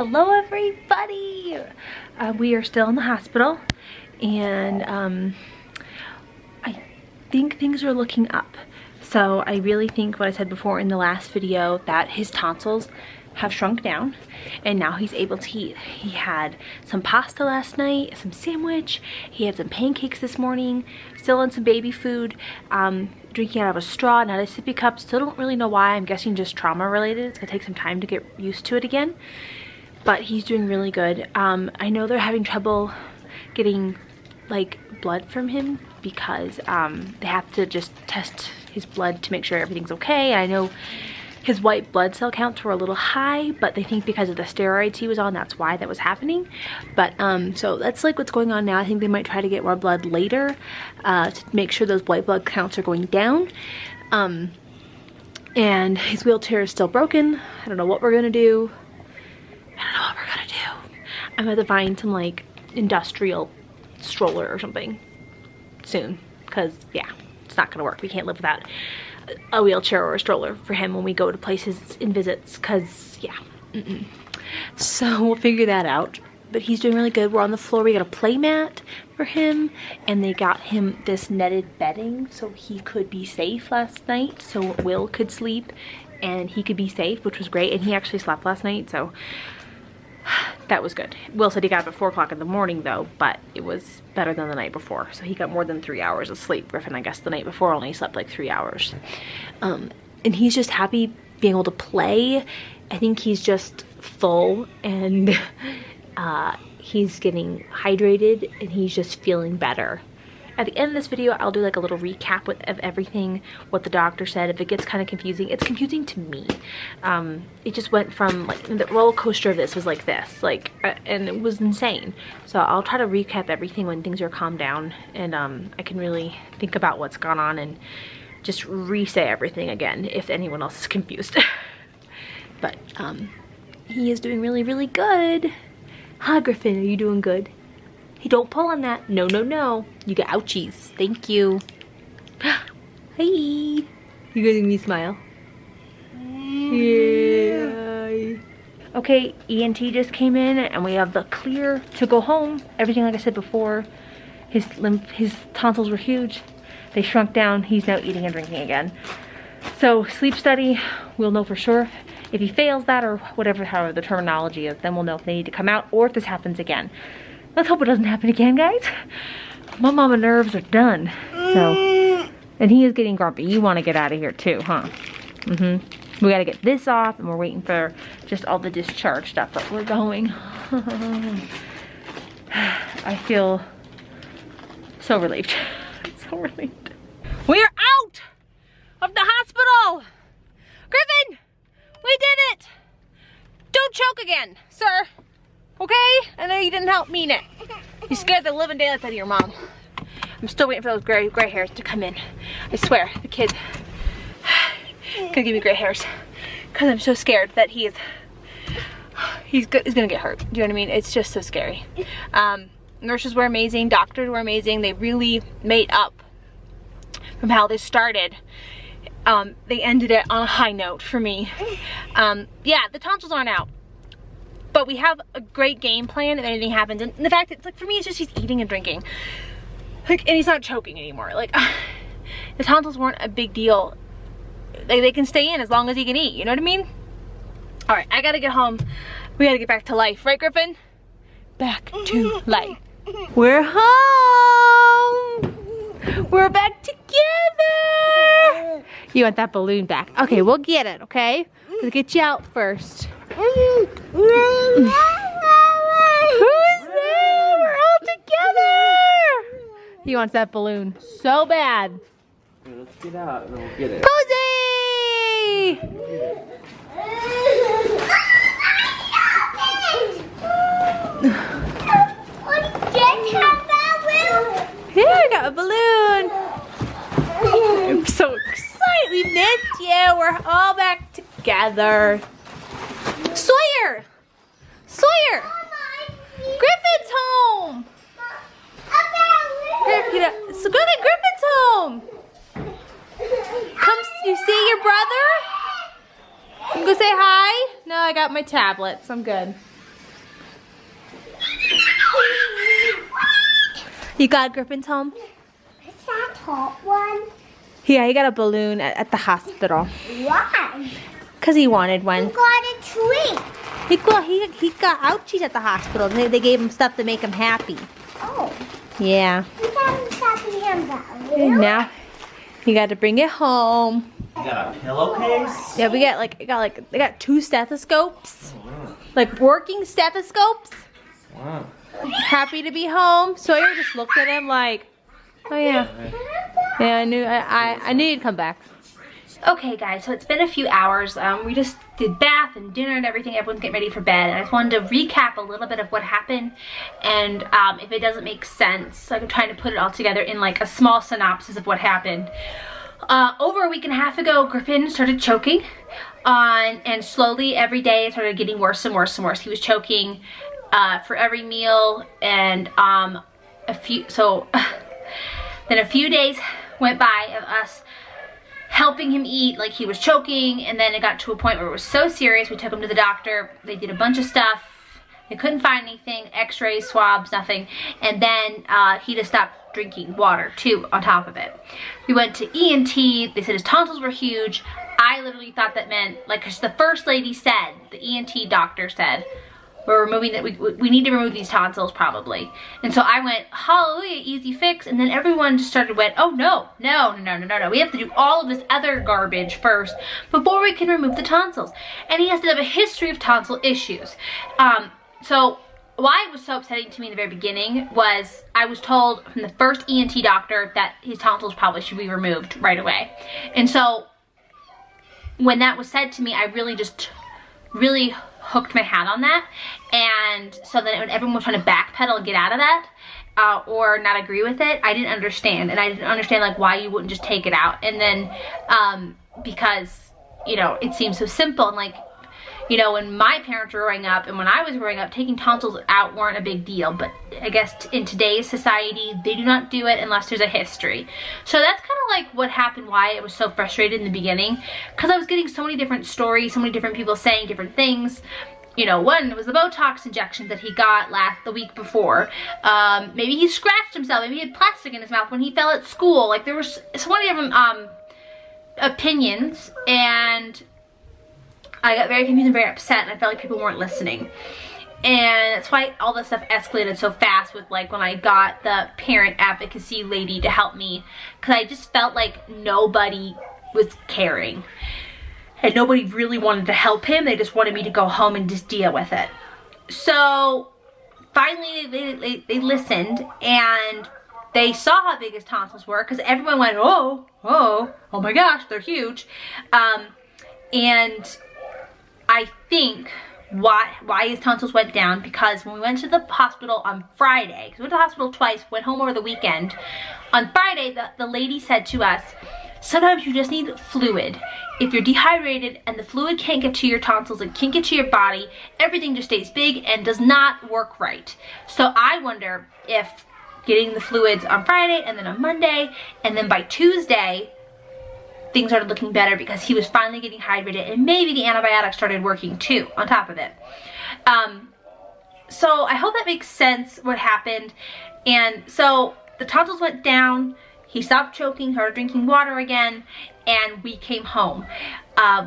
Hello everybody! We are still in the hospital and I think things are looking up. So I really think what I said before in the last video, that his tonsils have shrunk down and now he's able to eat. He had some pasta last night, some sandwich, he had some pancakes this morning, still on some baby food, drinking out of a straw, not a sippy cup. Still don't really know why. I'm guessing just trauma related. It's gonna take some time to get used to it again, but he's doing really good. I know they're having trouble getting like blood from him because they have to just test his blood to make sure everything's okay. I know his white blood cell counts were a little high, but they think because of the steroids he was on, that's why that was happening. But so that's like what's going on now. I think they might try to get more blood later to make sure those white blood counts are going down. And his wheelchair is still broken. I don't know what we're gonna do. I'm gonna find some like industrial stroller or something soon, because yeah, it's not gonna work. We can't live without a wheelchair or a stroller for him when we go to places in visits, because yeah, so we'll figure that out. But he's doing really good. We're on the floor. We got a play mat for him, and they got him this netted bedding so he could be safe last night, so Will could sleep and he could be safe, which was great. And he actually slept last night, so that was good. Will said he got up at 4 o'clock in the morning though, but it was better than the night before. So he got more than 3 hours of sleep. Griffin, I guess the night before only slept like 3 hours. And he's just happy being able to play. I think he's just full and he's getting hydrated and he's just feeling better. At the end of this video, I'll do like a little recap of everything, what the doctor said. If it gets kind of confusing, it's confusing to me. It just went from like, the roller coaster of this was like this, like, and it was insane. So I'll try to recap everything when things are calmed down and I can really think about what's gone on and just re-say everything again if anyone else is confused. But he is doing really, really good. Hi, Griffin, are you doing good? Hey, don't pull on that. No, no, no. You got ouchies. Thank you. Hey. You giving me a smile? Yeah. Okay, ENT just came in and we have the clear to go home. Everything like I said before. His tonsils were huge. They shrunk down. He's now eating and drinking again. So sleep study, we'll know for sure. If he fails that or whatever, however the terminology is, then we'll know if they need to come out or if this happens again. Let's hope it doesn't happen again, guys. My mama nerves are done. So, and he is getting grumpy. You want to get out of here too, huh? We got to get this off and we're waiting for just all the discharge stuff, but we're going. I feel so relieved. So relieved. We are out of the hospital. Griffin, we did it. Don't choke again, sir. Okay? I know you didn't help mean it. You scared the living daylights out of your mom. I'm still waiting for those gray hairs to come in. I swear, the kid's gonna give me gray hairs. Because I'm so scared that he's gonna get hurt. Do you know what I mean? It's just so scary. Nurses were amazing, doctors were amazing. They really made up from how this started. They ended it on a high note for me. Yeah, the tonsils aren't out. But we have a great game plan if anything happens. And the fact that, it's like, for me, it's just he's eating and drinking. Like, and he's not choking anymore. Like, the tonsils weren't a big deal. They can stay in as long as he can eat. You know what I mean? All right, I gotta get home. We gotta get back to life. Right, Griffin? Back to life. We're home. We're back together. You want that balloon back? Okay, we'll get it, okay? Let's get you out first. Who's there? We're all together. He wants that balloon so bad. Okay, let's get out and we'll get it. Posey! Yeah, I got a balloon. I'm so excited. We missed you. We're all back together. Sawyer! Sawyer! Griffin's home! So go get Griffin's home! Come, you see your brother? You can go say hi? No, I got my tablets. I'm good. You got Griffin's home? Is that hot one? Yeah, he got a balloon at the hospital. Why? Because he wanted You one. got a treat. He got ouchies at the hospital. They gave him stuff to make him happy. Oh. Yeah. You got something in that. And now you got to bring it home. You got a pillowcase? Yeah, they got 2 stethoscopes. Like working stethoscopes. Wow. Happy to be home. Sawyer just looked at him like, oh yeah. Yeah, I knew you'd come back. Okay guys, so it's been a few hours. We just did bath and dinner and everything. Everyone's getting ready for bed. And I just wanted to recap a little bit of what happened. And if it doesn't make sense, like I'm trying to put it all together in like a small synopsis of what happened. Over a week and a half ago, Griffin started choking. And slowly every day it started getting worse and worse and worse. He was choking for every meal. And then a few days went by of us helping him eat like he was choking, and then it got to a point where it was so serious we took him to the doctor. They did a bunch of stuff. They couldn't find anything, x-rays, swabs, nothing, and then he just stopped drinking water too on top of it. We went to ENT. They said his tonsils were huge. I literally thought that meant, like, 'cause the first lady said, the ENT doctor said, we're removing that, we need to remove these tonsils probably. And so I went, hallelujah, easy fix. And then everyone just started went, oh no. We have to do all of this other garbage first before we can remove the tonsils. And he has to have a history of tonsil issues. So why it was so upsetting to me in the very beginning was I was told from the first ENT doctor that his tonsils probably should be removed right away. And so when that was said to me, I really hooked my hat on that. And so then when everyone was trying to backpedal and get out of that or not agree with it, I didn't understand. And I didn't understand like why you wouldn't just take it out. And then because, you know, it seems so simple. And like, you know, when my parents were growing up and when I was growing up, taking tonsils out weren't a big deal. But I guess in today's society, they do not do it unless there's a history. So that's kind of like what happened, why I was so frustrated in the beginning. Because I was getting so many different stories, so many different people saying different things. You know, one was the Botox injections that he got the week before. Maybe he scratched himself. Maybe he had plastic in his mouth when he fell at school. Like there was so many different opinions, and I got very confused and very upset, and I felt like people weren't listening. And that's why all this stuff escalated so fast with like when I got the parent advocacy lady to help me, because I just felt like nobody was caring. And nobody really wanted to help him. They just wanted me to go home and just deal with it. So finally they listened, and they saw how big his tonsils were, because everyone went, oh my gosh, they're huge. And I think why his tonsils went down, because when we went to the hospital on Friday, because we went to the hospital twice, went home over the weekend. On Friday, the lady said to us, sometimes you just need fluid. If you're dehydrated and the fluid can't get to your tonsils, it can't get to your body, everything just stays big and does not work right. So I wonder if getting the fluids on Friday and then on Monday, and then by Tuesday, things started looking better because he was finally getting hydrated, and maybe the antibiotics started working too on top of it. So I hope that makes sense what happened. And so the tonsils went down, he stopped choking, started drinking water again, and we came home.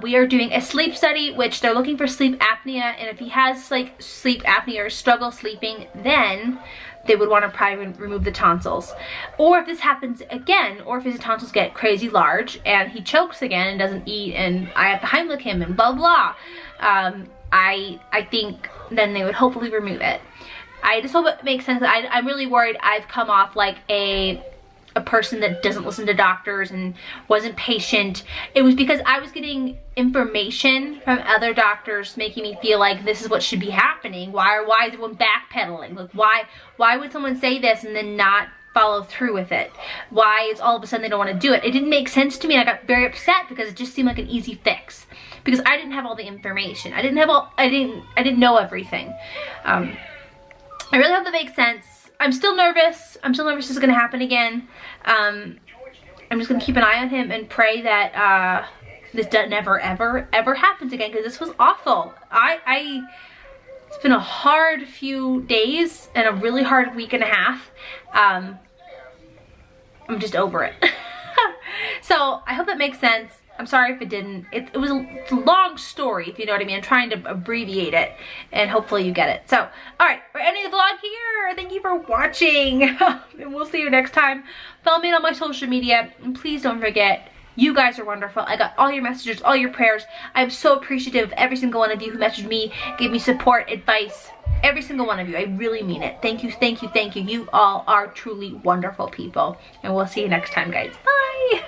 We are doing a sleep study, which they're looking for sleep apnea, and if he has like sleep apnea or struggle sleeping, then they would want to probably remove the tonsils. Or if this happens again, or if his tonsils get crazy large and he chokes again and doesn't eat and I have to Heimlich him and blah blah, I think then they would hopefully remove it. I just hope it makes sense. I'm really worried I've come off like a person that doesn't listen to doctors and wasn't patient. It was because I was getting information from other doctors making me feel like this is what should be happening. Why is everyone backpedaling? Like why would someone say this and then not follow through with it? Why is all of a sudden they don't want to do it? It didn't make sense to me, and I got very upset because it just seemed like an easy fix. Because I didn't have all the information. I didn't know everything. I really hope that makes sense. I'm still nervous. I'm still nervous this is gonna happen again. I'm just gonna keep an eye on him and pray that this never ever happens again, because this was awful. It's been a hard few days and a really hard week and a half. I'm just over it. So I hope that makes sense. I'm sorry if it didn't. It's a long story, if you know what I mean. I'm trying to abbreviate it, and hopefully you get it. So, all right, we're ending the vlog here. Thank you for watching, and we'll see you next time. Follow me on my social media, and please don't forget, you guys are wonderful. I got all your messages, all your prayers. I'm so appreciative of every single one of you who messaged me, gave me support, advice. Every single one of you. I really mean it. Thank you, thank you, thank you. You all are truly wonderful people, and we'll see you next time, guys. Bye.